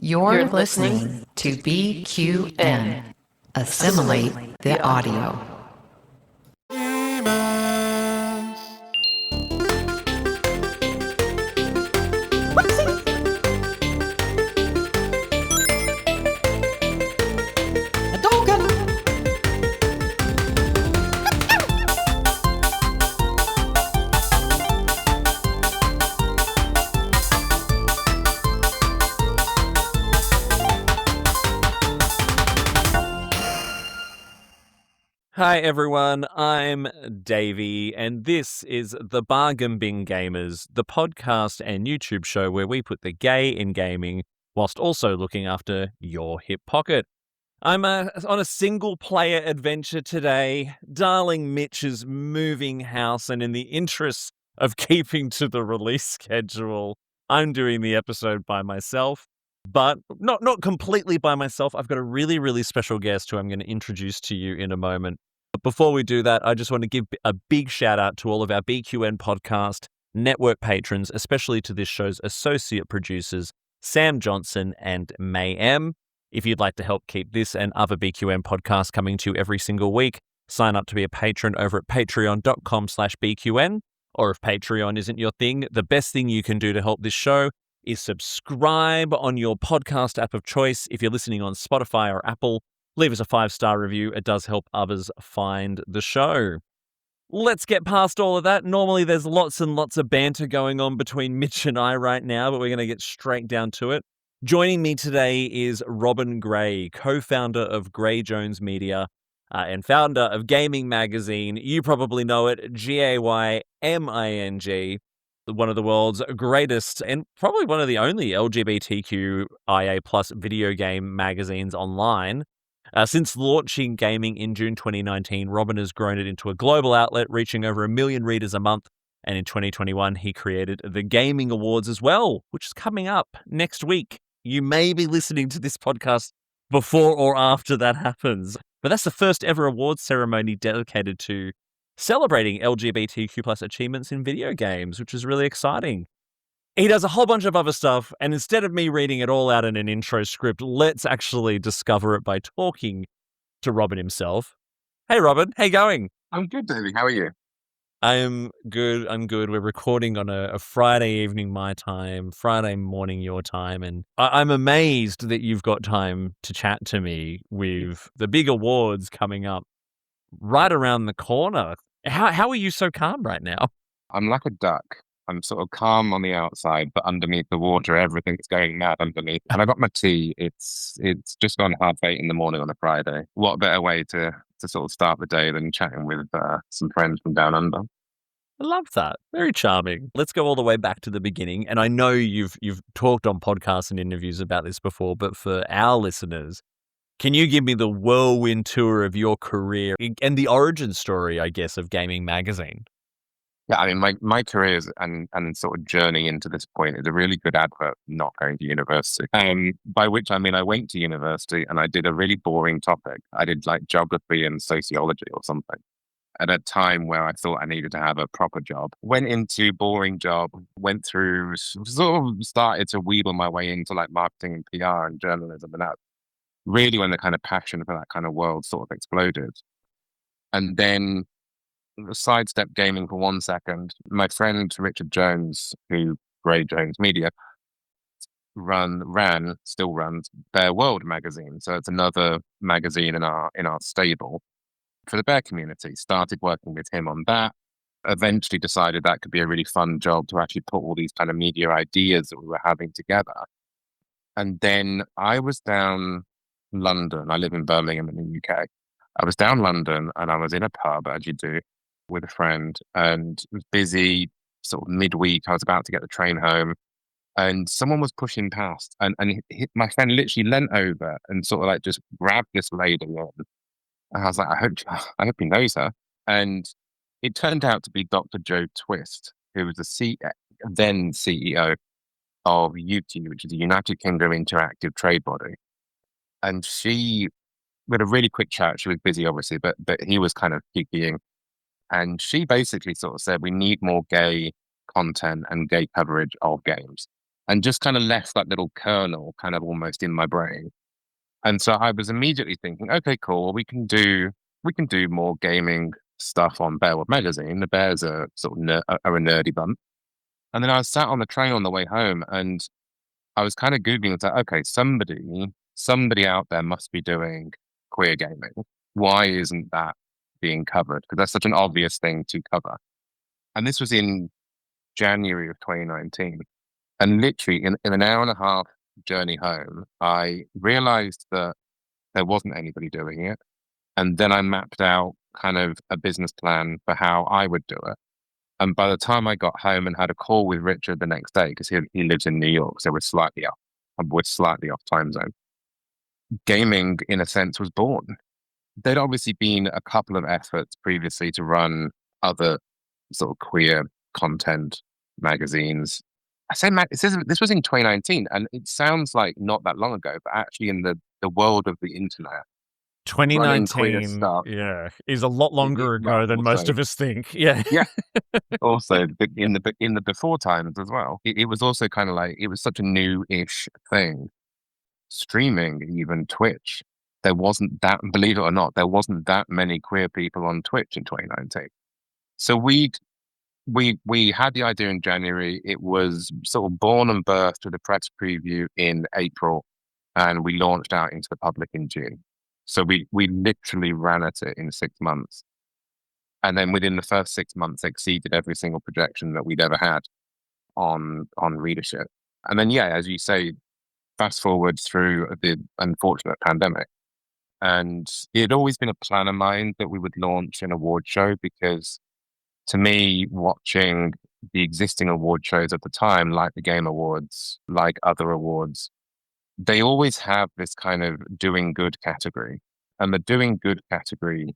You're listening to BQN. Assimilate the audio. Hi everyone, I'm Davey, and this is the Bargain Bin Gamers, the podcast and YouTube show where we put the gay in gaming whilst also looking after your hip pocket. I'm on a single-player adventure today. Darling Mitch is moving house, and in the interest of keeping to the release schedule, I'm doing the episode by myself. But not completely by myself. I've got a really, really special guest who I'm going to introduce to you in a moment. But before we do that, I just want to give a big shout out to all of our BQN podcast network patrons, especially to this show's associate producers, Sam Johnson and May M. If you'd like to help keep this and other BQN podcasts coming to you every single week, sign up to be a patron over at patreon.com/BQN. Or if Patreon isn't your thing, the best thing you can do to help this show is subscribe on your podcast app of choice. If you're listening on Spotify or Apple, leave us a 5-star review. It does help others find the show. Let's get past all of that. Normally there's lots and lots of banter going on between Mitch and I right now, but we're going to get straight down to it. Joining me today is Robin Gray, co-founder of Gray Jones Media and founder of Gayming Magazine. You probably know it, Gayming, one of the world's greatest and probably one of the only LGBTQIA plus video game magazines online. Since launching Gaming in June 2019, Robin has grown it into a global outlet, reaching over 1 million readers a month. And in 2021, he created the Gayming Awards as well, which is coming up next week. You may be listening to this podcast before or after that happens. But that's the first ever awards ceremony dedicated to celebrating LGBTQ plus achievements in video games, which is really exciting. He does a whole bunch of other stuff, and instead of me reading it all out in an intro script, let's actually discover it by talking to Robin himself. Hey Robin, how you going? I'm good, Davey. How are you? I'm good. We're recording on a Friday evening my time, Friday morning your time, and I'm amazed that you've got time to chat to me with the big awards coming up right around the corner. How are you so calm right now? I'm like a duck. I'm sort of calm on the outside, but underneath the water, everything's going mad underneath. And I got my tea. It's just gone 8:30 in the morning on a Friday. What better way to sort of start the day than chatting with some friends from down under? I love that. Very charming. Let's go all the way back to the beginning. And I know you've talked on podcasts and interviews about this before, but for our listeners, can you give me the whirlwind tour of your career and the origin story, I guess, of Gayming Magazine? Yeah, I mean, my career and sort of journey into this point is a really good advert not going to university. By which I mean I went to university and I did a really boring topic. I did like geography and sociology or something at a time where I thought I needed to have a proper job. Went into boring job, went through, sort of started to wheedle my way into like marketing and PR and journalism, and that really when the kind of passion for that kind of world sort of exploded. And then sidestep gaming for 1 second. My friend Richard Jones, who Gray Jones Media still runs Bear World magazine. So it's another magazine in our stable for the bear community. Started working with him on that. Eventually decided that could be a really fun job to actually put all these kind of media ideas that we were having together. And then I was down London. I live in Birmingham in the UK. I was down London and I was in a pub, as you do, with a friend, and it was busy, sort of midweek. I was about to get the train home and someone was pushing past and my friend literally leant over and sort of like just grabbed this lady in. And I was like, I hope he knows her. And it turned out to be Dr. Joe Twist, who was the then CEO of UT, which is the United Kingdom Interactive Trade Body. And we had a really quick chat. She was busy, obviously, but he was kind of kikiing. And she basically sort of said, we need more gay content and gay coverage of games. and just kind of left that little kernel kind of almost in my brain. And so I was immediately thinking, okay, cool, we can do more gaming stuff on Bearwood Magazine. The Bears are sort of are a nerdy bunch. And then I was sat on the train on the way home, and I was kind of Googling and said, okay, somebody out there must be doing queer gaming. Why isn't that being covered? Because that's such an obvious thing to cover. And this was in January of 2019. And literally in an hour and a half journey home, I realized that there wasn't anybody doing it. And then I mapped out kind of a business plan for how I would do it. And by the time I got home and had a call with Richard the next day, because he lives in New York, so we're slightly off time zone, gaming, in a sense, was born. There'd obviously been a couple of efforts previously to run other sort of queer content magazines. This was in 2019, and it sounds like not that long ago, but actually in the world of the internet, 2019, yeah, is a lot longer ago than most of us think. Yeah. Also, in the before times as well, it was also kind of like, it was such a new-ish thing. Streaming, even Twitch, there wasn't that, believe it or not, there wasn't that many queer people on Twitch in 2019. So we had the idea in January. It was sort of born and birthed with a press preview in April, and we launched out into the public in June. So we literally ran at it in 6 months. And then within the first 6 months, exceeded every single projection that we'd ever had on readership. And then, yeah, as you say, fast forward through the unfortunate pandemic. And it had always been a plan of mine that we would launch an award show, because to me, watching the existing award shows at the time, like the Game Awards, like other awards, they always have this kind of doing good category. And the doing good category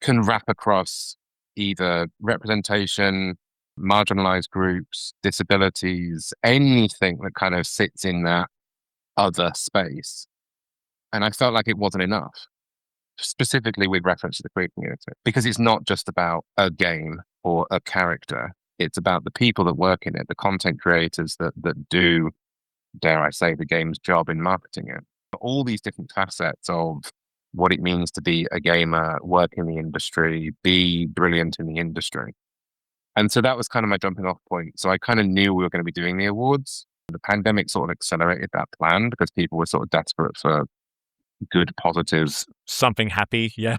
can wrap across either representation, marginalized groups, disabilities, anything that kind of sits in that other space. And I felt like it wasn't enough, specifically with reference to the queer community, because it's not just about a game or a character. It's about the people that work in it, the content creators that do, dare I say, the game's job in marketing it. All these different facets of what it means to be a gamer, work in the industry, be brilliant in the industry. And so that was kind of my jumping off point. So I kind of knew we were going to be doing the awards. The pandemic sort of accelerated that plan, because people were sort of desperate for good, positives. Something happy, yeah.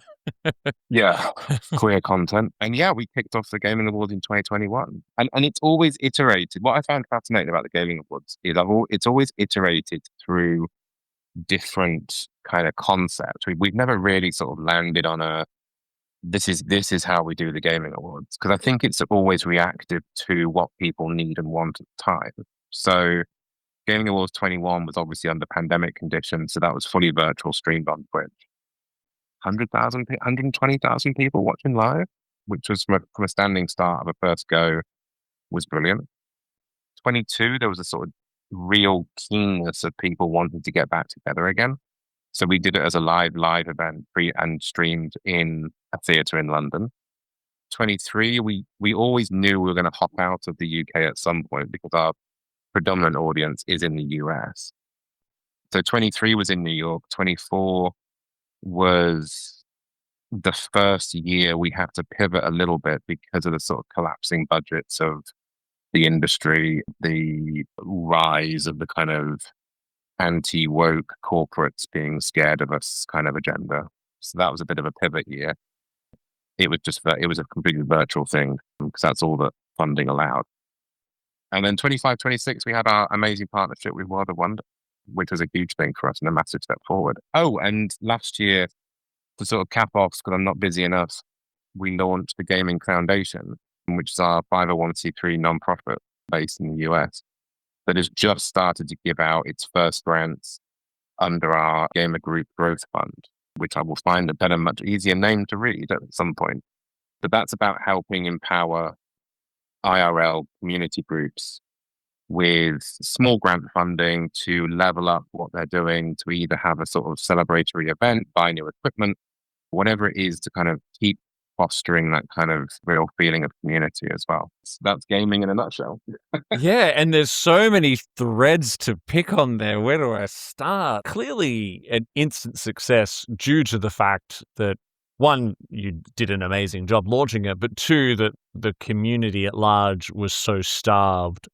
Yeah, queer content. And yeah, we kicked off the Gayming Awards in 2021. And it's always iterated. What I found fascinating about the Gayming Awards is it's always iterated through different kind of concepts. We've never really sort of landed on this is how we do the Gaming Awards, because I think it's always reactive to what people need and want at the time. So Gaming Awards 21 was obviously under pandemic conditions, so that was fully virtual, streamed on Twitch. 120,000 people watching live, which was from a standing start of a first go, was brilliant. 22, there was a sort of real keenness of people wanting to get back together again. So we did it as a live event, and streamed in a theatre in London. 23, we always knew we were going to hop out of the UK at some point, because our predominant audience is in the US. So 23 was in New York. 24 was the first year we had to pivot a little bit because of the sort of collapsing budgets of the industry, the rise of the kind of anti-woke corporates being scared of us kind of agenda. So that was a bit of a pivot year. It was a completely virtual thing, because that's all that funding allowed. And then 25, 26, we had our amazing partnership with World of Wonder, which was a huge thing for us and a massive step forward. Oh, and last year, to sort of cap off, because I'm not busy enough, we launched the Gayming Foundation, which is our 501c3 nonprofit based in the US, that has just started to give out its first grants under our Gamer Group Growth Fund, which I will find a better, much easier name to read at some point. But that's about helping empower IRL community groups with small grant funding to level up what they're doing, to either have a sort of celebratory event, buy new equipment, whatever it is, to kind of keep fostering that kind of real feeling of community as well. So that's gaming in a nutshell. Yeah, and there's so many threads to pick on there. Where do I start? Clearly an instant success due to the fact that, one, you did an amazing job launching it, but two, that the community at large was so starved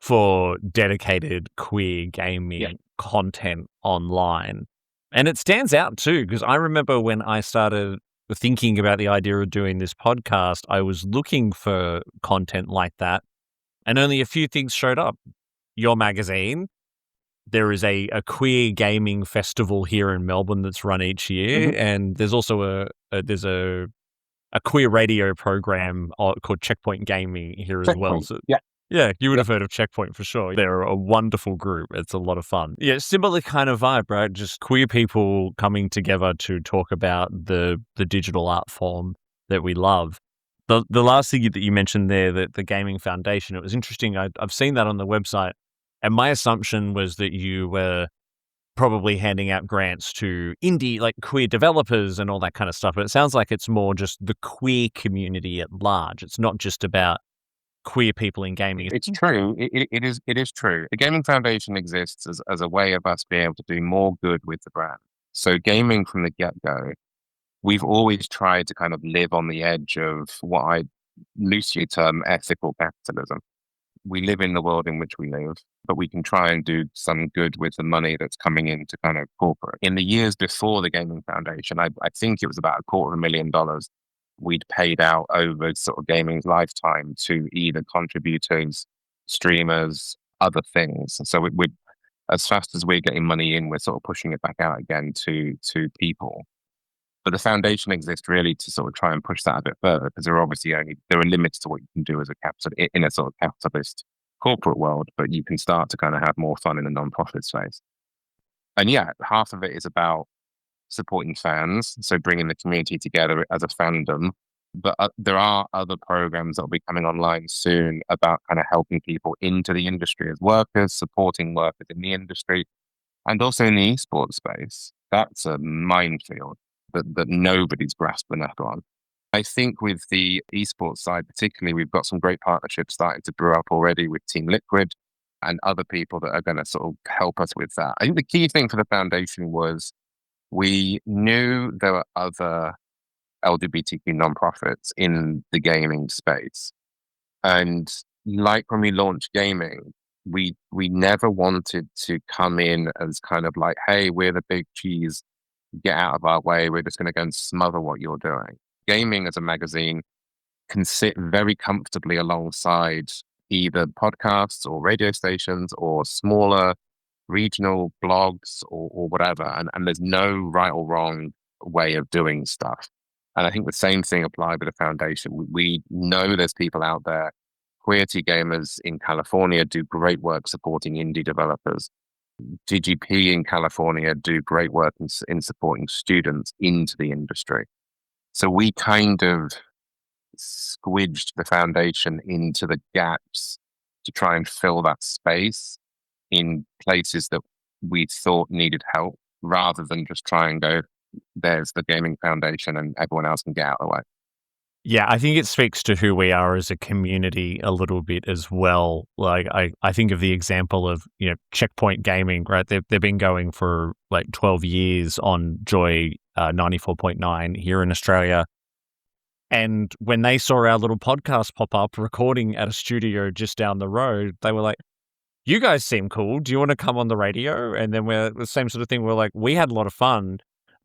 for dedicated queer gaming content online. And it stands out too, because I remember when I started thinking about the idea of doing this podcast, I was looking for content like that, and only a few things showed up. Your magazine. There is a queer gaming festival here in Melbourne that's run each year, and there's also a queer radio program called Checkpoint Gaming here as well. So, yeah, you would have heard of Checkpoint for sure. They're a wonderful group. It's a lot of fun. Yeah, similar kind of vibe, right? Just queer people coming together to talk about the digital art form that we love. The last thing that you mentioned there, the Gayming Foundation, it was interesting. I've seen that on the website, and my assumption was that you were probably handing out grants to indie, like queer developers and all that kind of stuff. But it sounds like it's more just the queer community at large. It's not just about queer people in gaming. It's true. It is true. The Gaming Foundation exists as a way of us being able to do more good with the brand. So gaming from the get-go, we've always tried to kind of live on the edge of what I loosely term ethical capitalism. We live in the world in which we live, but we can try and do some good with the money that's coming into kind of corporate. In the years before the Gaming Foundation, I think it was about $250,000 we'd paid out over sort of gaming's lifetime to either contributors, streamers, other things. So we as fast as we're getting money in, we're sort of pushing it back out again to people. But the foundation exists really to sort of try and push that a bit further, because there are limits to what you can do as a in a sort of capitalist corporate world, but you can start to kind of have more fun in the non-profit space. And yeah, half of it is about supporting fans, so bringing the community together as a fandom. But there are other programs that will be coming online soon about kind of helping people into the industry as workers, supporting workers in the industry, and also in the esports space. That's a minefield that nobody's grasped the net on. I think with the esports side particularly, we've got some great partnerships starting to brew up already with Team Liquid and other people that are going to sort of help us with that. I think the key thing for the foundation was we knew there were other LGBTQ nonprofits in the gaming space. And like when we launched gaming, we never wanted to come in as kind of like, hey, we're the big cheese, get out of our way, we're just going to go and smother what you're doing. Gaming as a magazine can sit very comfortably alongside either podcasts or radio stations or smaller regional blogs or whatever. And there's no right or wrong way of doing stuff. And I think the same thing applied with the foundation. We know there's people out there. Queerty Gamers in California do great work supporting indie developers. DGP in California do great work in supporting students into the industry. So we kind of squidged the foundation into the gaps to try and fill that space in places that we thought needed help, rather than just try and go, there's the Gaming Foundation and everyone else can get out of the way. Yeah, I think it speaks to who we are as a community a little bit as well. Like I think of the example of, Checkpoint Gaming, right? They've been going for like 12 years on Joy 94.9 here in Australia. And when they saw our little podcast pop up recording at a studio just down the road, they were like, you guys seem cool. Do you want to come on the radio? And then we're the same sort of thing. We're like, we had a lot of fun.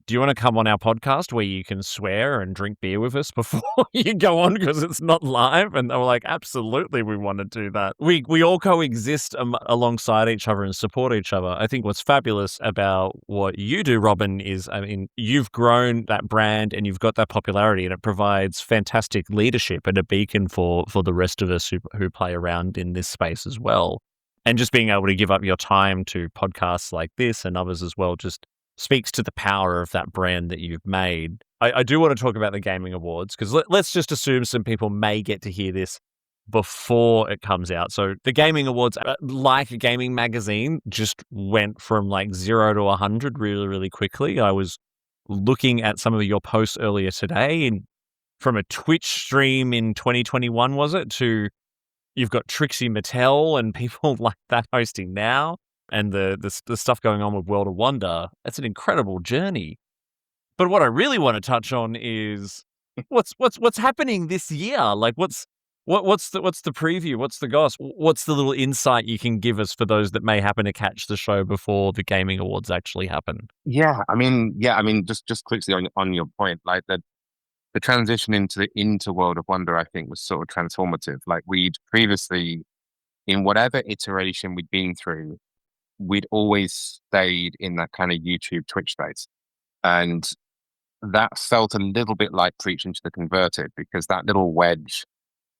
Do you want to come on our podcast where you can swear and drink beer with us before you go on because it's not live? And they were like, absolutely, we want to do that. We all coexist alongside each other and support each other. I think what's fabulous about what you do, Robin, is, you've grown that brand and you've got that popularity, and it provides fantastic leadership and a beacon for the rest of us who play around in this space as well. And just being able to give up your time to podcasts like this and others as well just speaks to the power of that brand that you've made. I do want to talk about the Gayming Awards, because let's just assume some people may get to hear this before it comes out. So the Gayming Awards, like a Gayming Magazine, just went from like 0 to 100 really, really quickly. I was looking at some of your posts earlier today, and from a Twitch stream in 2021, was it, to you've got Trixie Mattel and people like that hosting now, and the stuff going on with World of Wonder. It's an incredible journey. But what I really want to touch on is what's happening this year. Like what's the preview? What's the goss? What's the little insight you can give us for those that may happen to catch the show before the Gayming Awards actually happen? Yeah, I mean, just quickly on your point, like the transition into World of Wonder, I think, was sort of transformative. Like we'd previously, in whatever iteration we'd been through, we'd always stayed in that kind of YouTube Twitch space. And that felt a little bit like preaching to the converted, because that little wedge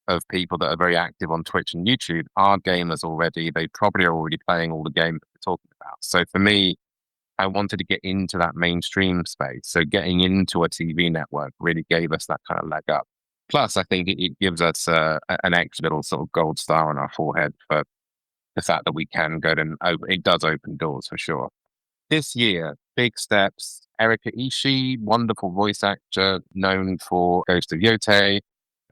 of people that are very active on Twitch and YouTube are gamers already. They probably are already playing all the games that we're talking about. So for me, I wanted to get into that mainstream space. So getting into a TV network really gave us that kind of leg up. Plus, I think it gives us an extra little sort of gold star on our forehead for the fact that we can go and it does open doors for sure. This year, big steps. Erika Ishii, wonderful voice actor, known for Ghost of Yote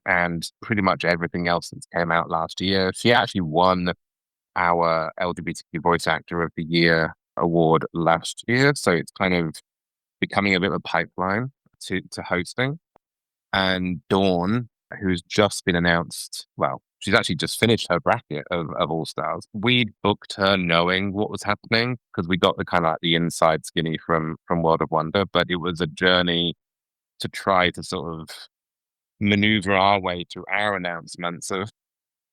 and pretty much everything else that came out last year. She actually won our LGBTQ Voice Actor of the Year award last year. So it's kind of becoming a bit of a pipeline to hosting. And Dawn, who's just been announced, well, she's actually just finished her bracket of All Stars. We booked her knowing what was happening because we got the kind of like the inside skinny from World of Wonder, but it was a journey to try to sort of maneuver our way through our announcements of,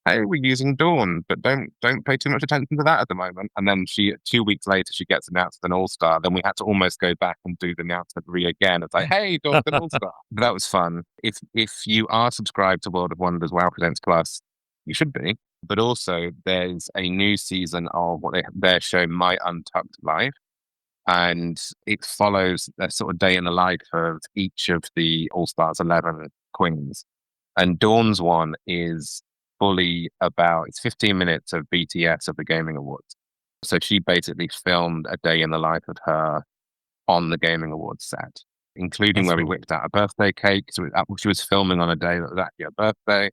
hey, we're using Dawn, but don't pay too much attention to that at the moment. And then 2 weeks later, she gets announced as an All-Star. Then we had to almost go back and do the announcement again. It's like, hey, Dawn's an All-Star. But that was fun. If you are subscribed to World of Wonders Wow Presents Plus, you should be. But also, there's a new season of their show, My Untucked Life. And it follows a sort of day in the life of each of the All-Stars 11 queens. And Dawn's one is fully it's 15 minutes of BTS of the Gayming Awards. So she basically filmed a day in the life of her on the Gayming Awards set, including where we whipped out a birthday cake. So she was filming on a day that was actually her birthday.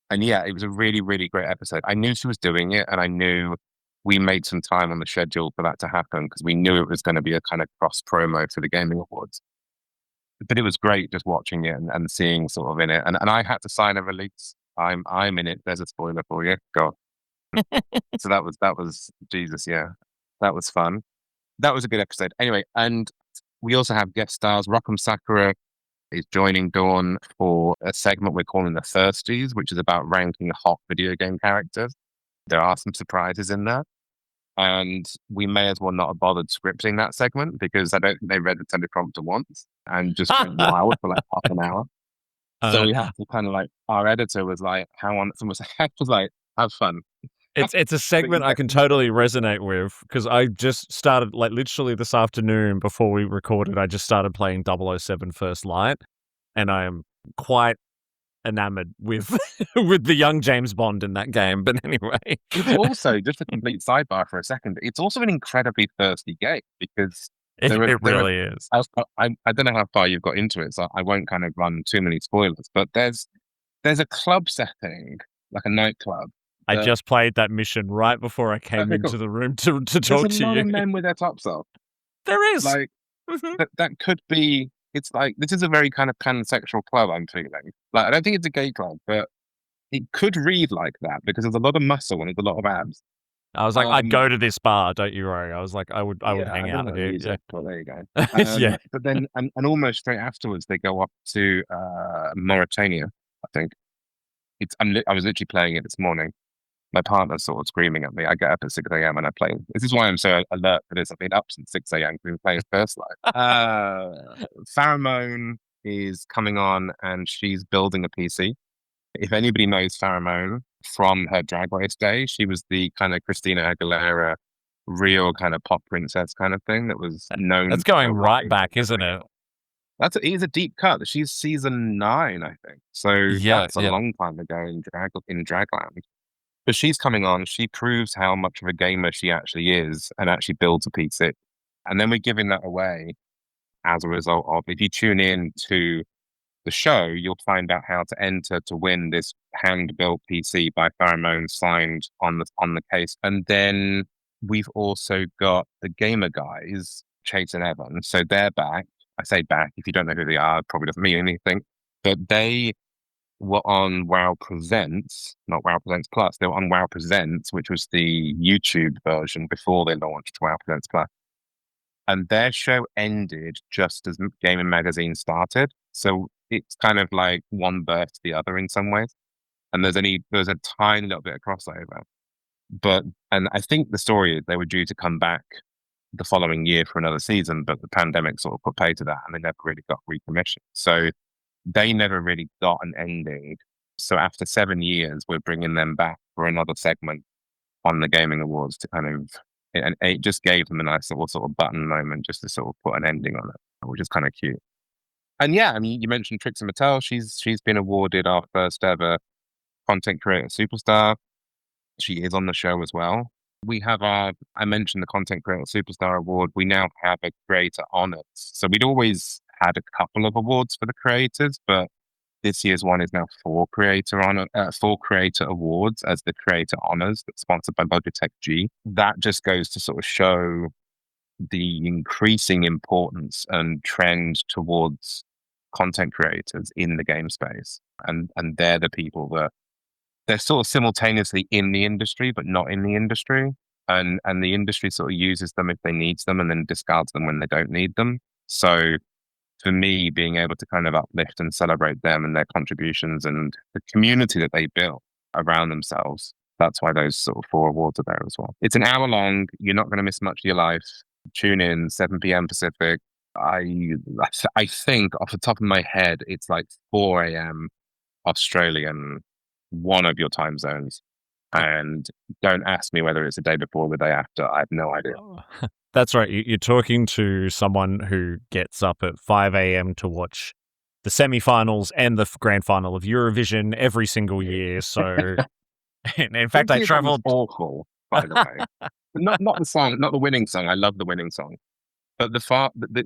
And yeah, it was a really, really great episode. I knew she was doing it, and I knew we made some time on the schedule for that to happen because we knew it was going to be a kind of cross promo for the Gayming Awards. But it was great just watching it and seeing sort of in it. And I had to sign a release. I'm in it. There's a spoiler for you. God. So that was Jesus. Yeah, that was fun. That was a good episode. Anyway, and we also have guest stars. Rock'em Sakura is joining Dawn for a segment we're calling the Thirsties, which is about ranking hot video game characters. There are some surprises in there. And we may as well not have bothered scripting that segment because I don't think they read the teleprompter once and just went wild for like half an hour. So we had to kind of like, our editor was like, how on, someone was like, have fun. It's a segment I can totally resonate with because I just started, like literally this afternoon before we recorded, I just started playing 007 First Light, and I am quite enamored with with the young James Bond in that game. But anyway. It's also, just a complete sidebar for a second, it's also an incredibly thirsty game because it really is. I don't know how far you've got into it, so I won't kind of run too many spoilers, but there's a club setting, like a nightclub. I just played that mission right before I came into the room to talk to you. There's a lot of men with their tops off. There is. Like, that could be, it's like, this is a very kind of pansexual club, I'm feeling. Like, I don't think it's a gay club, but it could read like that because there's a lot of muscle and there's a lot of abs. I was like, I'd go to this bar, don't you worry. I was like, I would hang out with you. Yeah. Well, there you go. Yeah. But then, and almost straight afterwards, they go off to Mauritania, I think. I was literally playing it this morning. My partner's sort of screaming at me. I get up at 6 a.m. and I play. This is why I'm so alert for this. I've been up since 6 a.m. We've been playing First Light. Farrah Moan is coming on and she's building a PC. If anybody knows Farrah Moan from her Drag Race days, she was the kind of Christina Aguilera, real kind of pop princess kind of thing that was known. That's going right back, isn't it? It is a deep cut. She's season 9, I think. So that's a long time ago in Dragland. But she's coming on. She proves how much of a gamer she actually is and actually builds a PC. And then we're giving that away as a result of, if you tune in to the show, you'll find out how to enter to win this hand-built PC by Farrah Moan signed on the case. And then we've also got the gamer guys, Chase and Evan. So they're back. I say back. If you don't know who they are, it probably doesn't mean anything. But they were on WoW Presents, not WoW Presents Plus. They were on WoW Presents, which was the YouTube version before they launched WoW Presents Plus. And their show ended just as Gayming Magazine started. So it's kind of like one birthed the other in some ways. And there's a tiny little bit of crossover. And I think the story is they were due to come back the following year for another season, but the pandemic sort of put pay to that and they never really got recommissioned. So they never really got an ending. So after 7 years, we're bringing them back for another segment on the Gayming Awards to kind of, and it just gave them a nice little sort of button moment just to sort of put an ending on it, which is kind of cute. And yeah, I mean, you mentioned Trixie Mattel. She's been awarded our first ever content creator superstar. She is on the show as well. We have I mentioned the Content Creator Superstar Award. We now have a Creator Honors. So we'd always had a couple of awards for the creators, but this year's one is now four Creator Awards as the Creator Honors that's sponsored by Logitech G. That just goes to sort of show the increasing importance and trend towards content creators in the game space. And they're the people that they're sort of simultaneously in the industry, but not in the industry. And the industry sort of uses them if they need them and then discards them when they don't need them. So for me, being able to kind of uplift and celebrate them and their contributions and the community that they built around themselves, that's why those sort of four awards are there as well. It's an hour long. You're not going to miss much of your life. Tune in, 7 p.m. Pacific. I think off the top of my head, it's like 4 a.m. Australian, one of your time zones. And don't ask me whether it's the day before or the day after. I have no idea. That's right. You're talking to someone who gets up at 5 a.m. to watch the semifinals and the grand final of Eurovision every single year. So, and in fact, I traveled. Awful, by the way. not the song, not the winning song. I love the winning song. But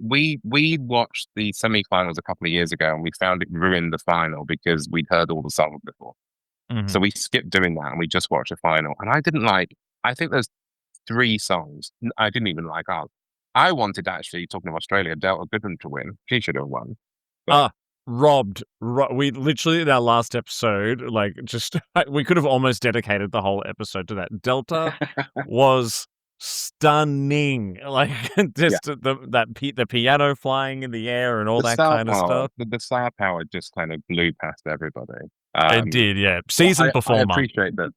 we watched the semifinals a couple of years ago and we found it ruined the final because we'd heard all the songs before. Mm-hmm. So we skipped doing that and we just watched the final. And I think there's 3 songs I didn't even like. I wanted, actually, talking of Australia, Delta Goodman to win. She should have won. Robbed. We literally, in our last episode, we could have almost dedicated the whole episode to that. Delta was stunning. The piano flying in the air and all that kind of stuff. The star power just kind of blew past everybody. It did, yeah. Seasoned performer. I appreciate that.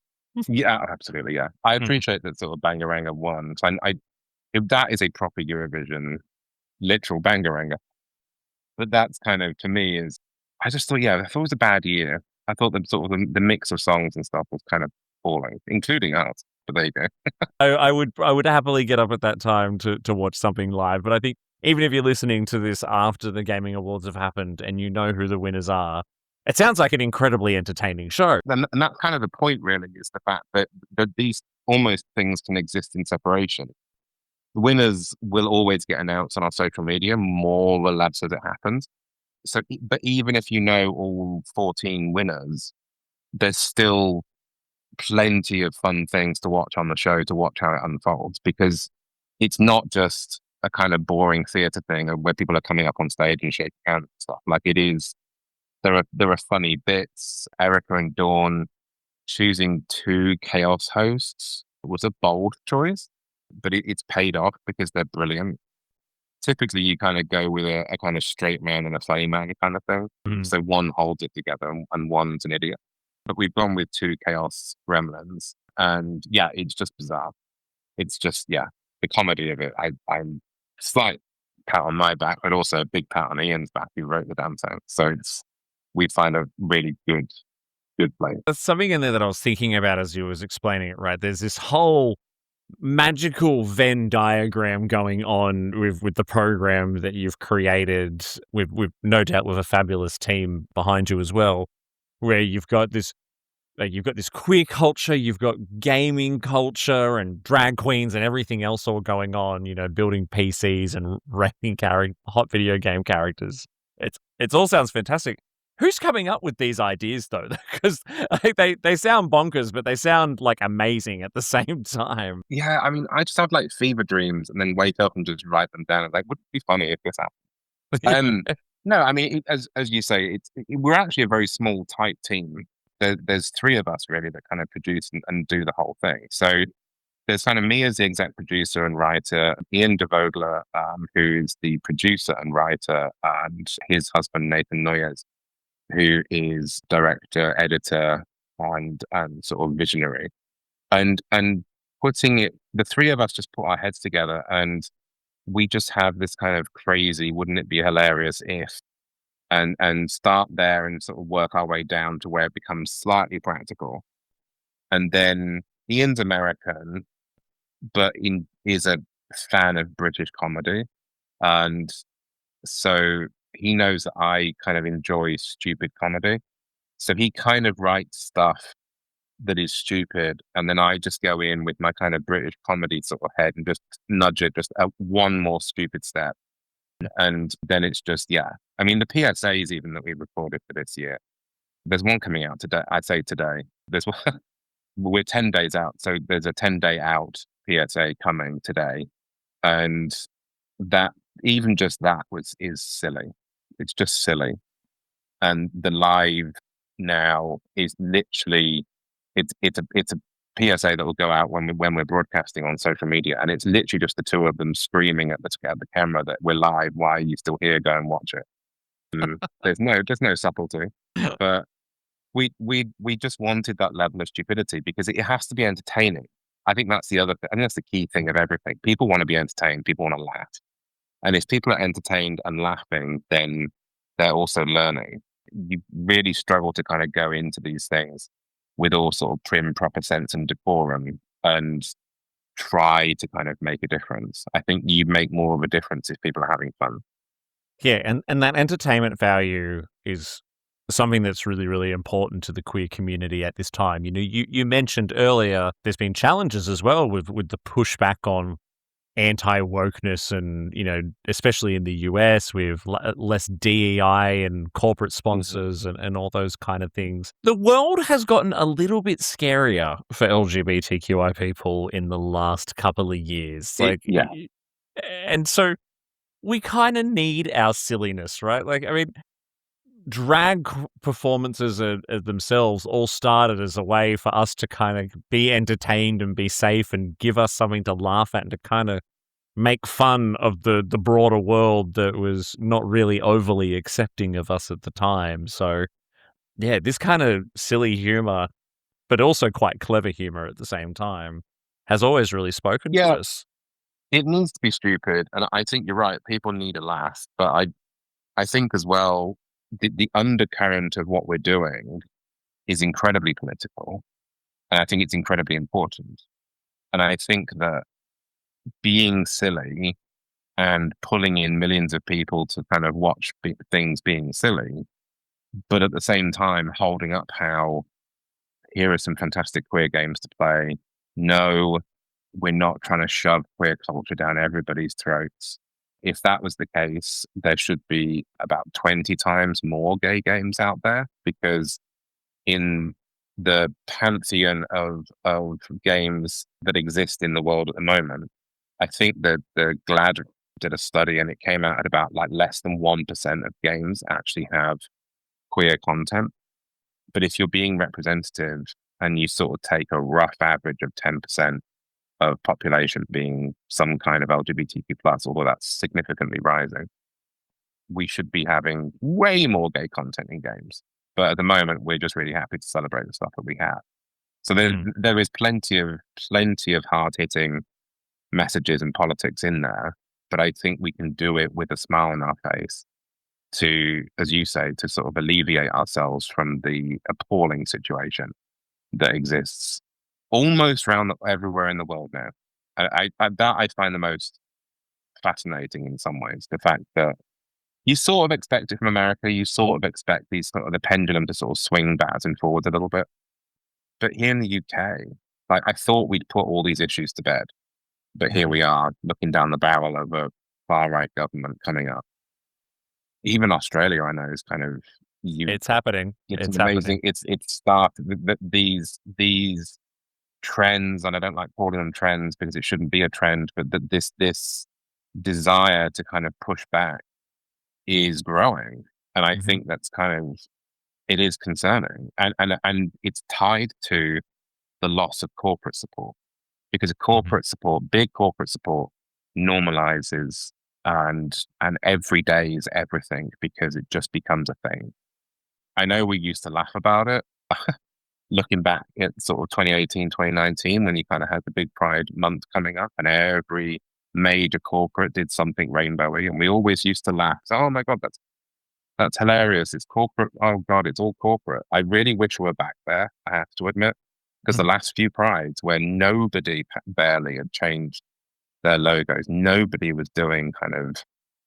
Yeah, absolutely, yeah. I appreciate that sort of Bangaranga won. So if that is a proper Eurovision, literal Bangaranga. But that's kind of, to me, I just thought, I thought it was a bad year. I thought that sort of the mix of songs and stuff was kind of falling, including us. But there you go. I would happily get up at that time to watch something live. But I think even if you're listening to this after the Gayming Awards have happened and you know who the winners are, it sounds like an incredibly entertaining show. And that's kind of the point, really, is the fact that these almost things can exist in separation. The winners will always get announced on our social media, more or less as it happens. So, but even if you know all 14 winners, there's still plenty of fun things to watch on the show, to watch how it unfolds, because it's not just a kind of boring theatre thing where people are coming up on stage and shaking hands and stuff. Like, it is. There are funny bits. Erica and Dawn choosing 2 chaos hosts was a bold choice, but it's paid off because they're brilliant. Typically, you kind of go with a kind of straight man and a funny man kind of thing. Mm. So one holds it together and one's an idiot. But we've gone with 2 chaos gremlins. And yeah, it's just bizarre. It's just, the comedy of it. I'm slight pat on my back, but also a big pat on Ian's back who wrote the damn thing. So we find a really good place. There's something in there that I was thinking about as you was explaining it, right? There's this whole magical Venn diagram going on with the program that you've created, with no doubt with a fabulous team behind you as well, where you've got this queer culture, you've got gaming culture and drag queens and everything else all going on, building PCs and rating hot video game characters. It all sounds fantastic. Who's coming up with these ideas though? Because they sound bonkers, but they sound like amazing at the same time. Yeah, I mean, I just have like fever dreams and then wake up and just write them down. Like, would it be funny if this happened? No, I mean, as you say, we're actually a very small, tight team. There's three of us really that kind of produce and do the whole thing. So there's kind of me as the exec producer and writer, Ian DeVogler, who's the producer and writer, and his husband Nathan Noyes, who is director, editor, and sort of visionary. And putting it, the three of us just put our heads together and we just have this kind of crazy, wouldn't it be hilarious if, and start there and sort of work our way down to where it becomes slightly practical. And then Ian's American, but is a fan of British comedy. And so he knows that I kind of enjoy stupid comedy. So he kind of writes stuff that is stupid. And then I just go in with my kind of British comedy sort of head and just nudge it just one more stupid step. And then it's just, yeah. I mean, the PSAs even that we recorded for this year, there's one coming out today. I'd say today. There's one, we're 10 days out. So there's a 10-day out PSA coming today. And that, even just that is silly. It's just silly. And the live now is literally, it's a PSA that will go out when we're broadcasting on social media, and it's literally just the two of them screaming at the camera that we're live. Why are you still here? Go and watch it. There's no subtlety, but we just wanted that level of stupidity because it has to be entertaining. I think that's the other thing. I think that's the key thing of everything. People want to be entertained. People want to laugh, and if people are entertained and laughing, then they're also learning. You really struggle to kind of go into these things with all sort of prim, proper sense and decorum and try to kind of make a difference. I think you make more of a difference if people are having fun. Yeah, and that entertainment value is something that's really, really important to the queer community at this time. You know, you mentioned earlier there's been challenges as well with the pushback on anti-wokeness and, you know, especially in the US with less DEI and corporate sponsors and all those kind of things. The world has gotten a little bit scarier for LGBTQI people in the last couple of years. Yeah. And so we kind of need our silliness, right? Like, I mean, drag performances themselves all started as a way for us to kind of be entertained and be safe and give us something to laugh at and to kind of make fun of the broader world that was not really overly accepting of us at the time. So, yeah, this kind of silly humor, but also quite clever humor at the same time, has always really spoken to us. It needs to be stupid, and I think you're right. People need a laugh, but I think as well, the undercurrent of what we're doing is incredibly political, and I think it's incredibly important. And I think that being silly and pulling in millions of people to kind of watch things being silly, but at the same time holding up how here are some fantastic queer games to play. No, we're not trying to shove queer culture down everybody's throats. If that was the case, there should be about 20 times more gay games out there, because in the pantheon of games that exist in the world at the moment, I think that the GLAD did a study and it came out at about like less than 1% of games actually have queer content. But if you're being representative and you sort of take a rough average of 10% of population being some kind of LGBTQ+, although that's significantly rising, we should be having way more gay content in games. But at the moment, we're just really happy to celebrate the stuff that we have. So there is plenty of hard-hitting messages and politics in there, but I think we can do it with a smile on our face to, as you say, to sort of alleviate ourselves from the appalling situation that exists almost around everywhere in the world now. That I find the most fascinating in some ways. The fact that you sort of expect it from America, you sort of expect these sort of the pendulum to sort of swing backwards and forwards a little bit. But here in the UK, like I thought we'd put all these issues to bed, but here we are looking down the barrel of a far right government coming up. Even Australia, I know, is kind of It's happening. It's It's an amazing. happening. It's started these trends, and I don't like calling them trends because it shouldn't be a trend, but this desire to kind of push back is growing, and I think that's kind of it is concerning, and it's tied to the loss of corporate support because corporate support, big corporate support, normalizes and every day is everything because it just becomes a thing. I know we used to laugh about it. Looking back at sort of 2018, 2019, when you kind of had the big Pride month coming up and every major corporate did something rainbowy. And we always used to laugh. So, oh my God, that's hilarious. It's corporate. Oh God, it's all corporate. I really wish we were back there, I have to admit, because the last few Prides where nobody barely had changed their logos, nobody was doing kind of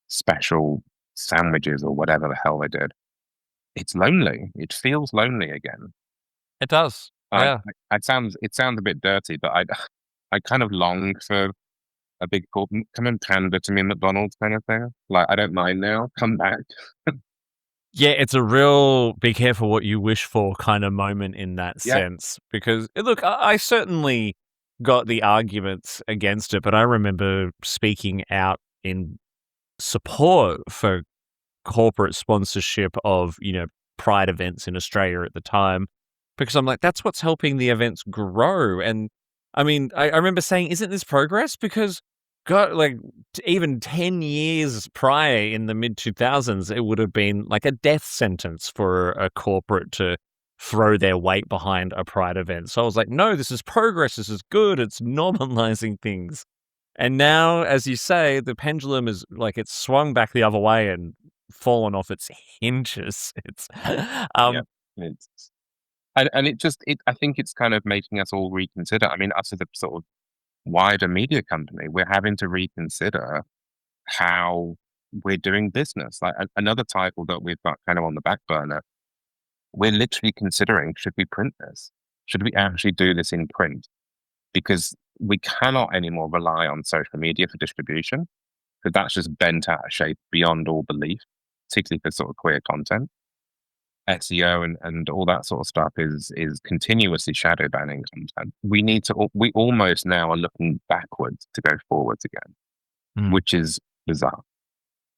special sandwiches or whatever the hell they did. It's lonely. It feels lonely again. It does. Yeah. It sounds a bit dirty, but I kind of long for a big corporate come and pander to me McDonald's kind of thing. Like, I don't mind now. Come back. Yeah, it's a real be careful what you wish for kind of moment in that sense. Because, look, I certainly got the arguments against it, but I remember speaking out in support for corporate sponsorship of, Pride events in Australia at the time, because I'm like, that's what's helping the events grow. And I mean, I remember saying, isn't this progress? Because God, like even 10 years prior in the mid 2000s, it would have been like a death sentence for a corporate to throw their weight behind a Pride event. So I was like, no, this is progress. This is good. It's normalizing things. And now, as you say, the pendulum is like it's swung back the other way and fallen off its hinges. It's, It's and I think it's kind of making us all reconsider. I mean, us as a sort of wider media company, we're having to reconsider how we're doing business. Like another title that we've got kind of on the back burner, we're literally considering, should we print this? Should we actually do this in print? Because we cannot anymore rely on social media for distribution, because that's just bent out of shape beyond all belief, particularly for sort of queer content. SEO and all that sort of stuff is continuously shadow banning content. We almost now are looking backwards to go forwards again, which is bizarre.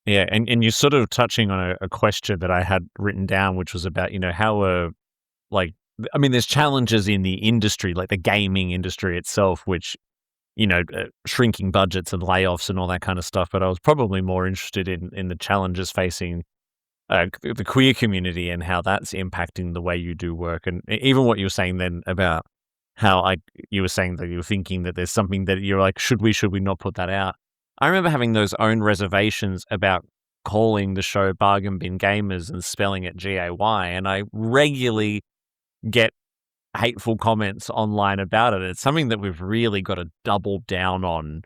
Yeah, and you're sort of touching on a question that I had written down, which was about, how there's challenges in the industry, like the gaming industry itself, which, shrinking budgets and layoffs and all that kind of stuff. But I was probably more interested in the challenges facing the queer community and how that's impacting the way you do work. And even what you were saying then about how you were saying that you were thinking that there's something that you're like, should we not put that out? I remember having those own reservations about calling the show Bargain Bin Gamers and spelling it Gay, and I regularly get hateful comments online about it. It's something that we've really got to double down on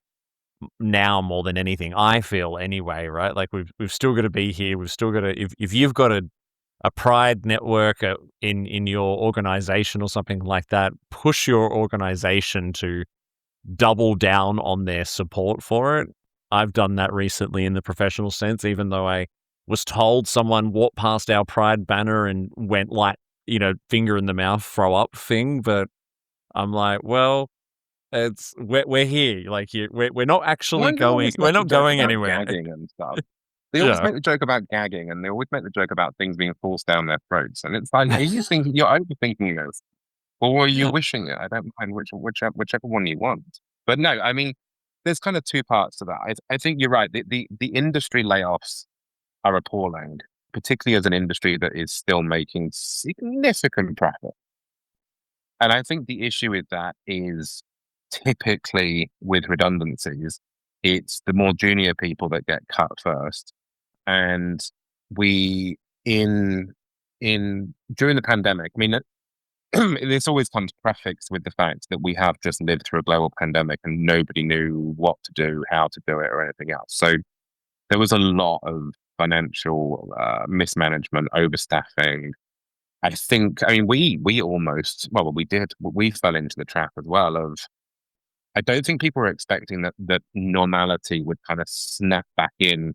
now more than anything, I feel anyway, right? Like we've still got to be here. We've still got to, if you've got a Pride network in your organization or something like that, push your organization to double down on their support for it. I've done that recently in the professional sense, even though I was told someone walked past our Pride banner and went like, finger in the mouth, throw up thing. But I'm like, well, we're here. Like we're not actually going. We're not going anywhere. Gagging and stuff. They always make the joke about gagging, and they always make the joke about things being forced down their throats. And it's like, are you thinking you're overthinking this, or are you wishing it? I don't mind whichever one you want. But no, I mean, there's kind of two parts to that. I think you're right. The industry layoffs are appalling, particularly as an industry that is still making significant profit. And I think the issue with that is typically with redundancies, it's the more junior people that get cut first. And we during the pandemic, I mean, this always comes prefixed with the fact that we have just lived through a global pandemic and nobody knew what to do, how to do it, or anything else. So there was a lot of financial mismanagement, overstaffing. I mean, we almost, well, we did, we fell into the trap as well of, I don't think people were expecting that normality would kind of snap back in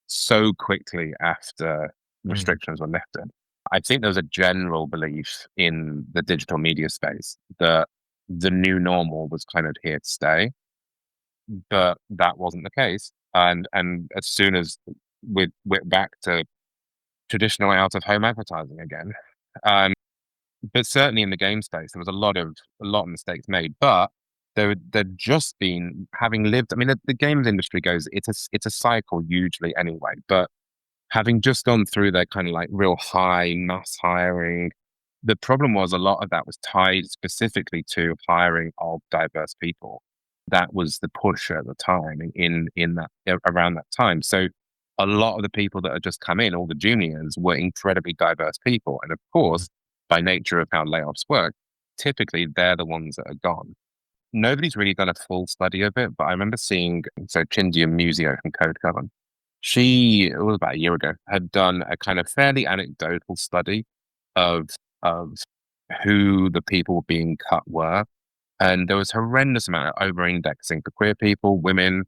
so quickly after restrictions were lifted. I think there was a general belief in the digital media space that the new normal was kind of here to stay, but that wasn't the case. And as soon as we went back to traditional out of home advertising again, but certainly in the game space, there was a lot of mistakes made. But there'd just been having lived. I mean, the games industry goes. It's a cycle usually anyway. But having just gone through their kind of like real high mass hiring, the problem was a lot of that was tied specifically to hiring of diverse people. That was the push at the time in that around that time. So a lot of the people that had just come in, all the juniors, were incredibly diverse people. And of course, by nature of how layoffs work, typically they're the ones that are gone. Nobody's really done a full study of it, but I remember seeing, so Chindia Musio from Code Coven, it was about a year ago, had done a kind of fairly anecdotal study of who the people being cut were. And there was horrendous amount of over-indexing for queer people, women,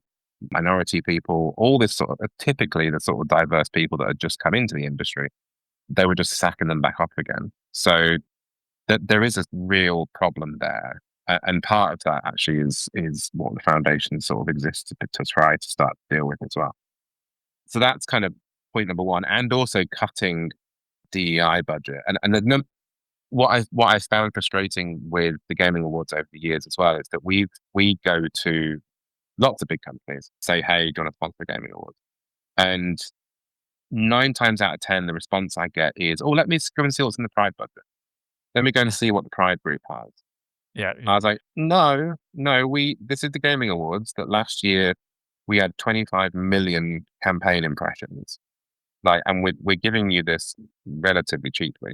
minority people, all this sort of, typically the sort of diverse people that had just come into the industry. They were just sacking them back off again. So there is a real problem there. And part of that actually is what the foundation sort of exists to try to start to deal with as well. So that's kind of point number one. And also cutting DEI budget. And what I found frustrating with the Gayming Awards over the years as well is that we go to lots of big companies, say, hey, do you want to sponsor the Gayming Awards? And 9 times out of 10, the response I get is, oh, let me go and see what's in the Pride budget. Let me go and see what the Pride group has. Yeah. I was like, no, this is the Gayming Awards that last year we had 25 million campaign impressions. And we're giving you this relatively cheaply.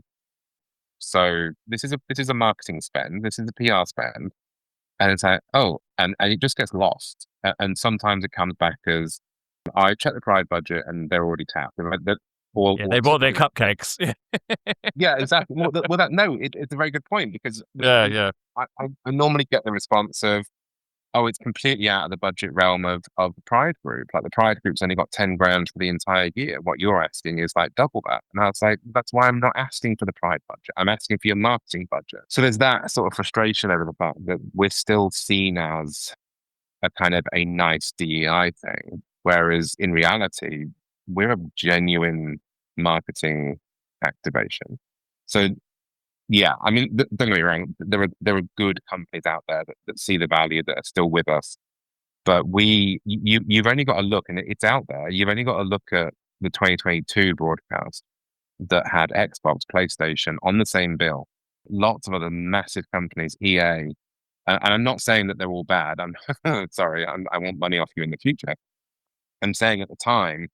So this is a marketing spend. This is a PR spend. And it's like, oh, and it just gets lost. And sometimes it comes back as, I checked the Pride budget and they're already tapped. They bought their cupcakes. Yeah, exactly. It's a very good point because Yeah. I normally get the response of, oh, it's completely out of the budget realm of the Pride group. Like the Pride group's only got 10 grand for the entire year. What you're asking is like double that. And I was like, that's why I'm not asking for the Pride budget. I'm asking for your marketing budget. So there's that sort of frustration over the fact that we're still seen as a kind of a nice DEI thing. Whereas in reality, we're a genuine marketing activation. So yeah, I mean, don't get me wrong. There are good companies out there that see the value, that are still with us. But you've only got to look, and it's out there. You've only got to look at the 2022 broadcast that had Xbox, PlayStation on the same bill. Lots of other massive companies, EA, and I'm not saying that they're all bad. I'm sorry, I want money off you in the future. I'm saying at the time,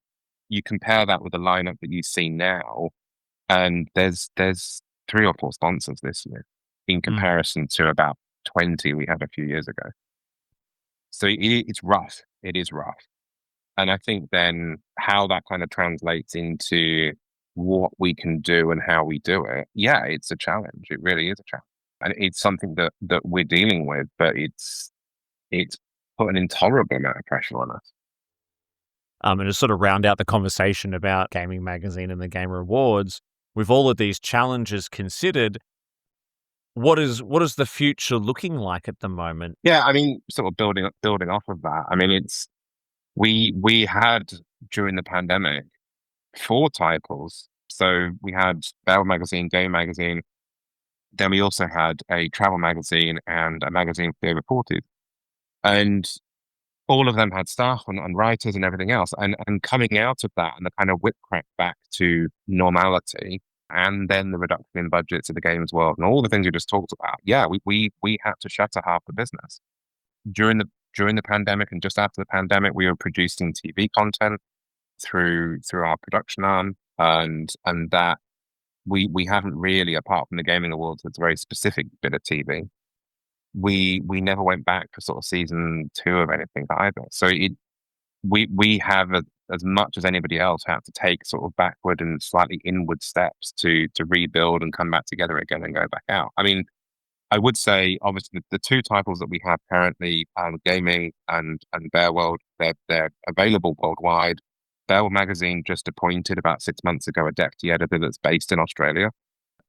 you compare that with the lineup that you see now, and there's 3 or 4 sponsors this year in comparison to about 20 we had a few years ago. So it's rough. It is rough. And I think then how that kind of translates into what we can do and how we do it. Yeah, it's a challenge. It really is a challenge. And it's something that we're dealing with, but it's put an intolerable amount of pressure on us. And to sort of round out the conversation about Gayming Magazine and the Gamer Awards, with all of these challenges considered, what is the future looking like at the moment? Yeah, I mean, sort of building off of that. I mean, it's we had during the pandemic 4 titles. So we had Bell Magazine, Game Magazine. Then we also had a travel magazine and a magazine for the over 40s. And all of them had staff and writers and everything else. And coming out of that and the kind of whip crack back to normality, and then the reduction in budgets of the games world and all the things you just talked about. Yeah, we had to shutter half the business. During the pandemic and just after the pandemic, we were producing TV content through our production arm, and that we haven't really, apart from the Gayming Awards, it's a very specific bit of TV. We never went back for sort of season 2 of anything either. So we have as much as anybody else had to take sort of backward and slightly inward steps to rebuild and come back together again and go back out. I mean, I would say obviously the 2 titles that we have currently, Gayming and Bear World, they're available worldwide. Bell Magazine just appointed about 6 months ago a deputy editor that's based in Australia.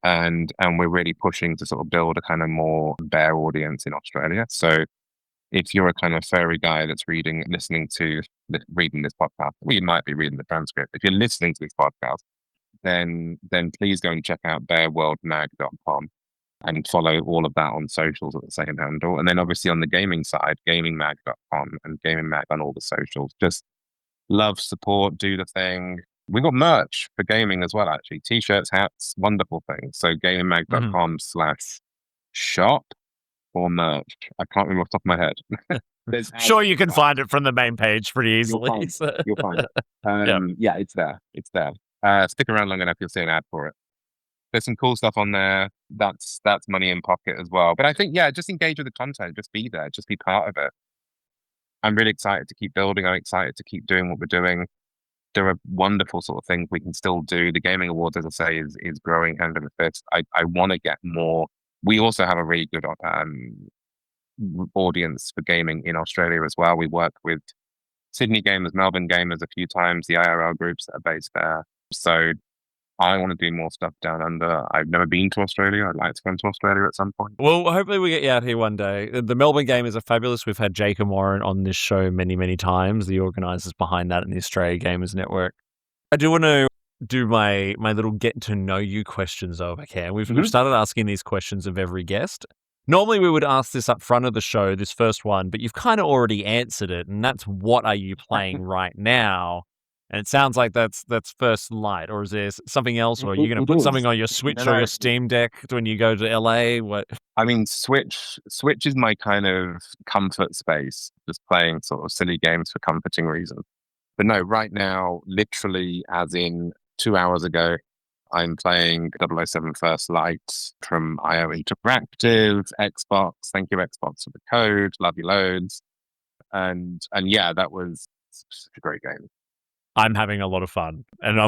And we're really pushing to sort of build a kind of more bear audience in Australia. So if you're a kind of furry guy that's reading this podcast, well, you might be reading the transcript. If you're listening to this podcast, then please go and check out bearworldmag.com and follow all of that on socials at the same handle. And then obviously on the gaming side, gaymingmag.com and Gayming Mag on all the socials. Just love, support, do the thing. We got merch for gaming as well, actually. T-shirts, hats, wonderful things. So gaymingmag.com/shop or merch. I can't remember off the top of my head. Sure, you can find it from the main page pretty easily. You'll find it. Yeah, it's there. It's there. Stick around long enough, you'll see an ad for it. There's some cool stuff on there. That's money in pocket as well. But I think, yeah, just engage with the content. Just be there. Just be part of it. I'm really excited to keep building. I'm excited to keep doing what we're doing. There are wonderful sort of things we can still do. The Gayming Awards, as I say, is growing hand over fist. I want to get more. We also have a really good audience for gaming in Australia as well. We work with Sydney gamers, Melbourne gamers a few times, the IRL groups that are based there. So I want to do more stuff down under. I've never been to Australia. I'd like to go to Australia at some point. Well, hopefully we get you out here one day. The Melbourne gamers are fabulous. We've had Jake and Warren on this show many, many times, the organisers behind that in the Australia Gamers Network. I do want to do my little get to know you questions over here. We've started asking these questions of every guest. Normally we would ask this up front of the show, this first one, but you've kind of already answered it, and that's what are you playing right now? And it sounds like that's First Light, or is there something else, or are you going to put something on your Switch or your Steam Deck when you go to LA? What? I mean, Switch is my kind of comfort space, just playing sort of silly games for comforting reasons. But no, right now, literally as in 2 hours ago, I'm playing 007 First Light from IO Interactive, Xbox. Thank you, Xbox, for the code. Love you loads. And yeah, that was such a great game. I'm having a lot of fun. And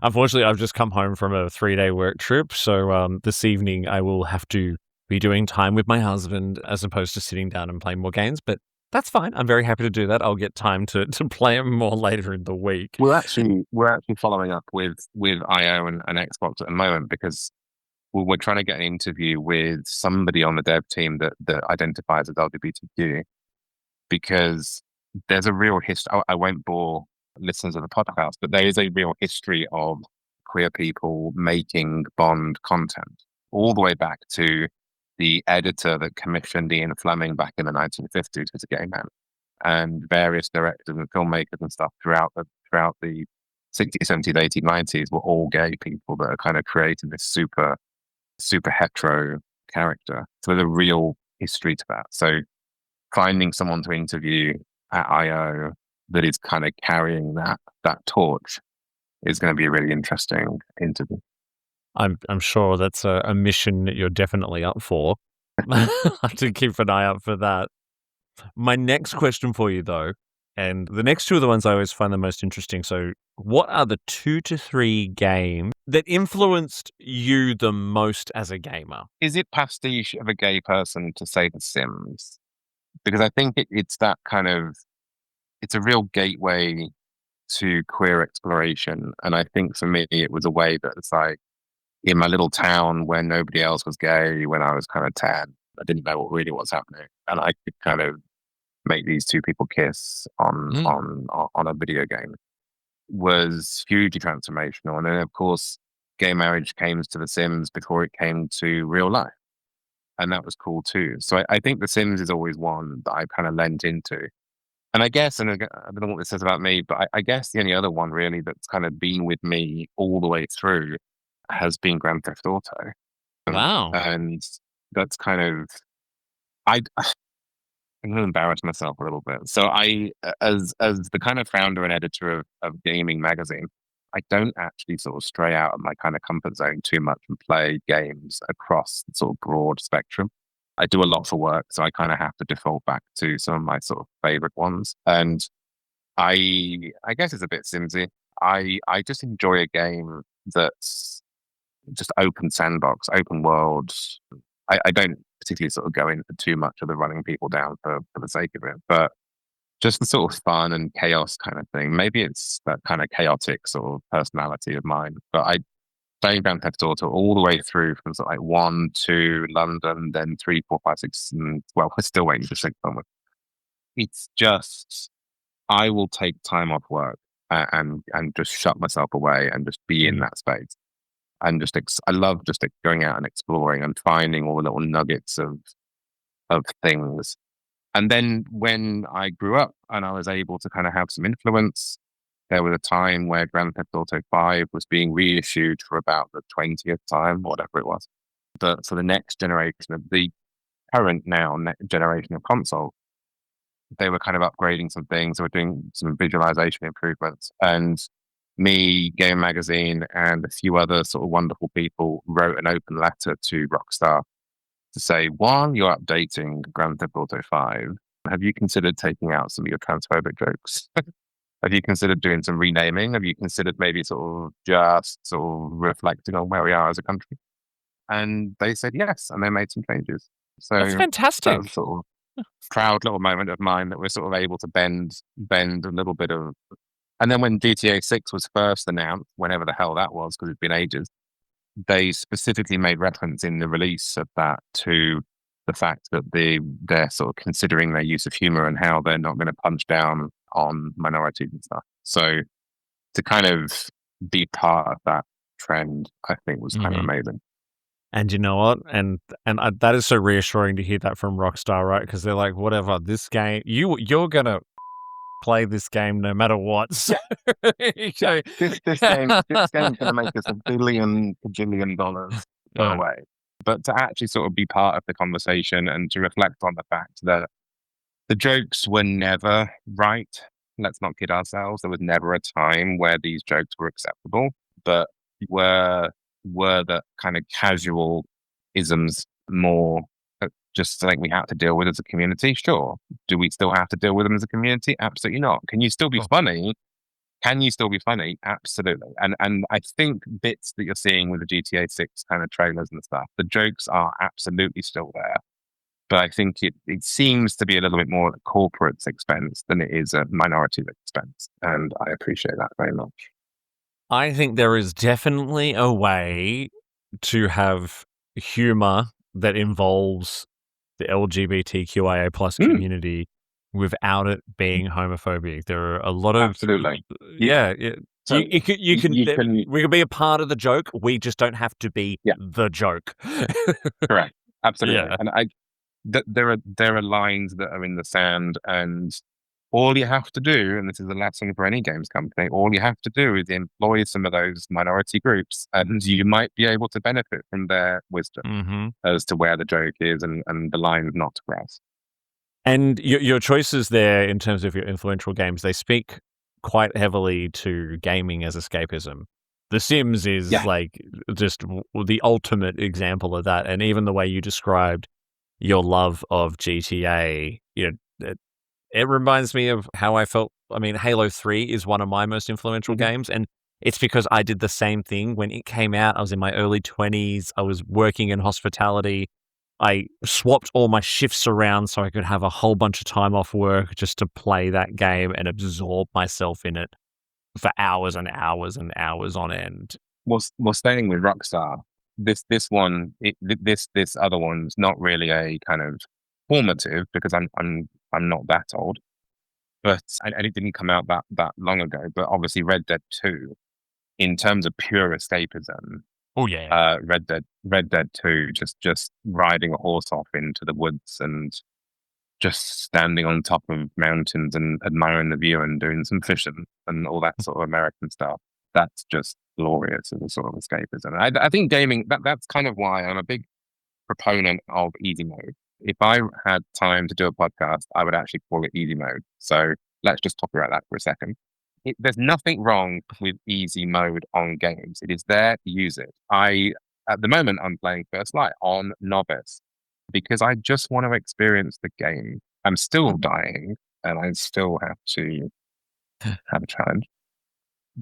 unfortunately, I've just come home from a 3-day work trip. So this evening, I will have to be doing time with my husband as opposed to sitting down and playing more games. But that's fine. I'm very happy to do that. I'll get time to play them more later in the week. We're actually following up with IO and Xbox at the moment because we're trying to get an interview with somebody on the dev team that identifies as LGBTQ, because there's a real history. I won't bore listeners of the podcast, but there is a real history of queer people making Bond content all the way back to the editor that commissioned Ian Fleming back in the 1950s as a gay man, and various directors and filmmakers and stuff throughout the 60s, 70s, 80s, 90s were all gay people that are kind of creating this super hetero character. So there's a real history to that. So finding someone to interview at IO that is kind of carrying that torch is going to be a really interesting interview. I'm sure that's a mission that you're definitely up for. I have to keep an eye out for that. My next question for you, though, and the next two are the ones I always find the most interesting. So what are the 2 to 3 games that influenced you the most as a gamer? Is it pastiche of a gay person to say The Sims? Because I think it's that kind of, it's a real gateway to queer exploration. And I think for me, it was a way that it's like, in my little town where nobody else was gay when I was kind of 10, I didn't know what really was happening. And I could kind of make these two people kiss on a video game was hugely transformational. And then, of course, gay marriage came to The Sims before it came to real life. And that was cool too. So I think The Sims is always one that I kind of lent into. And I guess, and I don't know what this says about me, but I guess the only other one really that's kind of been with me all the way through has been Grand Theft Auto. Wow. And that's kind of, I'm going to embarrass myself a little bit. So I, as the kind of founder and editor of Gayming Magazine, I don't actually sort of stray out of my kind of comfort zone too much and play games across the sort of broad spectrum. I do a lot for work, so I kind of have to default back to some of my sort of favorite ones. And I guess it's a bit simsy. I just enjoy a game that's just open sandbox, open world. I don't particularly sort of go into too much of the running people down for the sake of it. But just the sort of fun and chaos kind of thing. Maybe it's that kind of chaotic sort of personality of mine, but I playing Grand Theft Auto all the way through from sort of like 1, 2, London, then 3, 4, 5, 6, and well, we're still waiting for 6 onward. It's just, I will take time off work and just shut myself away and just be in that space. And just, I love just going out and exploring and finding all the little nuggets of things. And then when I grew up and I was able to kind of have some influence, there was a time where Grand Theft Auto 5 was being reissued for about the 20th time, whatever it was. But for the next generation of the current now next generation of console, they were kind of upgrading some things. They were doing some visualization improvements. And me, Gayming Magazine, and a few other sort of wonderful people wrote an open letter to Rockstar to say, one, you're updating Grand Theft Auto 5. Have you considered taking out some of your transphobic jokes? Have you considered doing some renaming? Have you considered maybe sort of just sort of reflecting on where we are as a country? And they said yes, and they made some changes. So That's fantastic. that was sort of proud little moment of mine that we're sort of able to bend a little bit of. And then when GTA 6 was first announced, whenever the hell that was, because it's been ages, they specifically made reference in the release of that to the fact that they're sort of considering their use of humor and how they're not going to punch down on minorities and stuff. So to kind of be part of that trend, I think was kind of amazing. And you know what? And that is so reassuring to hear that from Rockstar, right? Because they're like, whatever, this game, you're gonna play this game no matter what. So, yeah, this game's gonna make us $1 billion dollars per way. But to actually sort of be part of the conversation and to reflect on the fact that the jokes were never right. Let's not kid ourselves. There was never a time where these jokes were acceptable, but were the kind of casual isms more just something we have to deal with as a community? Sure. Do we still have to deal with them as a community? Absolutely not. Can you still be funny? Can you still be funny? Absolutely. And I think bits that you're seeing with the GTA 6 kind of trailers and stuff, the jokes are absolutely still there. But I think it seems to be a little bit more at the corporate's expense than it is a minority's expense. And I appreciate that very much. I think there is definitely a way to have humor that involves the LGBTQIA plus community without it being homophobic. There are a lot of absolutely, yeah. So we can be a part of the joke. We just don't have to be the joke. Correct. Absolutely. Yeah. And there are lines that are in the sand, and all you have to do, and this is a lesson for any games company, all you have to do is employ some of those minority groups, and you might be able to benefit from their wisdom as to where the joke is and the line not to cross. And your choices there in terms of your influential games, they speak quite heavily to gaming as escapism. The Sims is like just the ultimate example of that. And even the way you described your love of GTA, you know, it reminds me of how I felt. I mean, Halo 3 is one of my most influential games, and it's because I did the same thing when it came out. I was in my early 20s. I was working in hospitality. I swapped all my shifts around so I could have a whole bunch of time off work just to play that game and absorb myself in it for hours and hours and hours on end. Well, staying with Rockstar, this other one's not really a kind of formative because I'm not that old, but and it didn't come out that long ago. But obviously, Red Dead 2, in terms of pure escapism. Oh yeah. Red Dead 2, just riding a horse off into the woods and just standing on top of mountains and admiring the view and doing some fishing and all that sort of American stuff. That's just glorious as a sort of escapism. I think gaming, that's kind of why I'm a big proponent of easy mode. If I had time to do a podcast, I would actually call it easy mode. So let's just talk about that for a second. There's nothing wrong with easy mode on games. It is there, use it. At the moment, I'm playing First Light on Novice because I just want to experience the game. I'm still dying and I still have to have a challenge.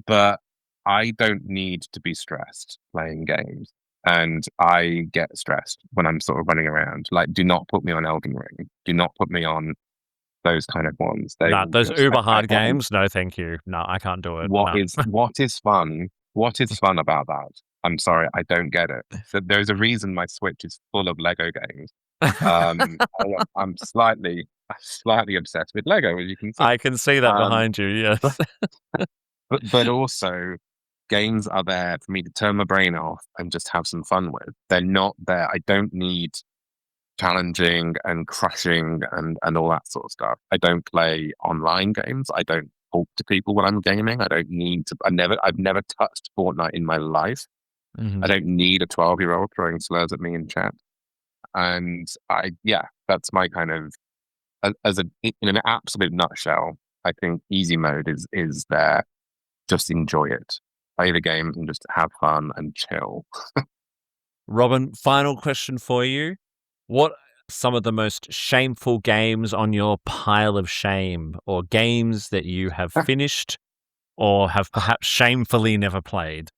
But I don't need to be stressed playing games. And I get stressed when I'm sort of running around. Like, do not put me on Elden Ring. Do not put me on those kind of ones. They No, will those just, uber I hard haven't- games, no thank you. No, I can't do it. What No. is fun? What is fun about that? I'm sorry, I don't get it. So there's a reason my Switch is full of Lego games. I'm slightly obsessed with Lego, as you can see. I can see that Um, behind you, yes. but also games are there for me to turn my brain off and just have some fun with. They're not there. I don't need challenging and crushing and all that sort of stuff. I don't play online games. I don't talk to people when I'm gaming. I don't need to. I've never touched Fortnite in my life. Mhm. I don't need a 12-year-old throwing slurs at me in chat. And that's my kind of in an absolute nutshell. I think easy mode is there. Just enjoy it. Play the game and just have fun and chill. Robin, final question for you. What are some of the most shameful games on your pile of shame, or games that you have finished or have perhaps shamefully never played?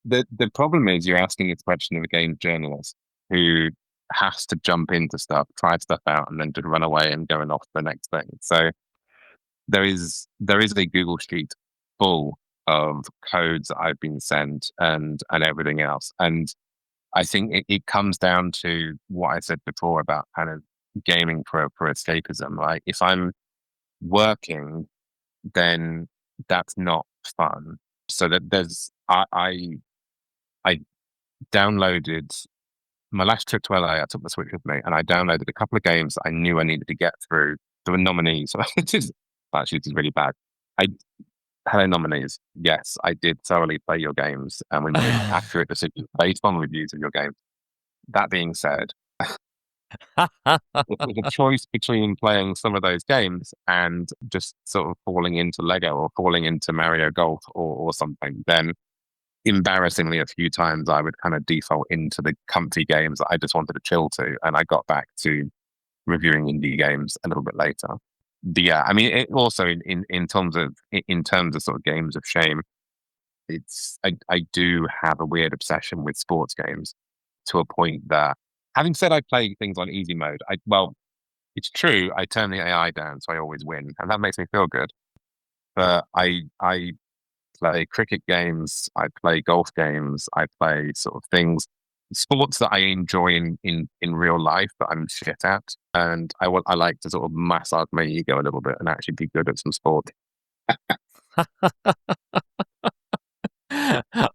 The problem is you're asking this question of a game journalist who has to jump into stuff, try stuff out, and then just run away and going off to the next thing. So there is a Google sheet full of codes that I've been sent and everything else. And I think it comes down to what I said before about kind of gaming for escapism. Like if I'm working, then that's not fun. So that I downloaded my last trip to LA. I took the Switch with me, and I downloaded a couple of games that I knew I needed to get through. There were nominees. This is really bad. Hello, nominees. Yes, I did thoroughly play your games, and we made accurate decisions based on reviews of your game. That being said, it was a choice between playing some of those games and just sort of falling into Lego or falling into Mario Golf or something. Then, embarrassingly, a few times I would kind of default into the comfy games that I just wanted to chill to, and I got back to reviewing indie games a little bit later. But yeah, I mean, it also in terms of sort of games of shame, I do have a weird obsession with sports games to a point that, having said I play things on easy mode, it's true, I turn the AI down, so I always win, and that makes me feel good. But I play cricket games, I play golf games, I play sort of sports that I enjoy in real life, but I'm shit at. And I like to sort of massage my ego a little bit and actually be good at some sport.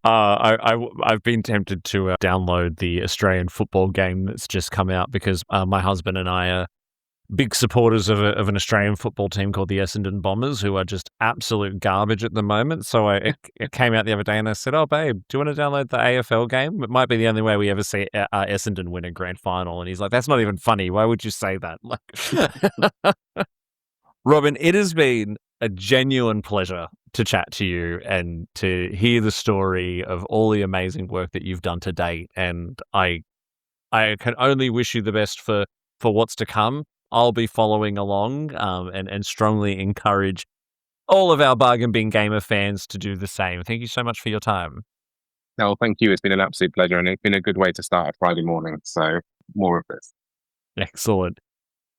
I've been tempted to download the Australian football game that's just come out because my husband and I are big supporters of an Australian football team called the Essendon Bombers, who are just absolute garbage at the moment. So it came out the other day and I said, "Oh, babe, do you want to download the AFL game? It might be the only way we ever see Essendon win a grand final." And he's like, "That's not even funny. Why would you say that?" Like, Robin, it has been a genuine pleasure to chat to you and to hear the story of all the amazing work that you've done to date. And I can only wish you the best for what's to come. I'll be following along and strongly encourage all of our Bargain Bin Gamer fans to do the same. Thank you so much for your time. No, thank you. It's been an absolute pleasure, and it's been a good way to start a Friday morning. So more of this. Excellent.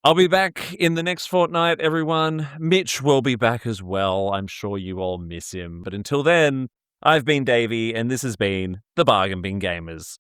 I'll be back in the next fortnight, everyone. Mitch will be back as well. I'm sure you all miss him. But until then, I've been Davey, and this has been the Bargain Bin Gamers.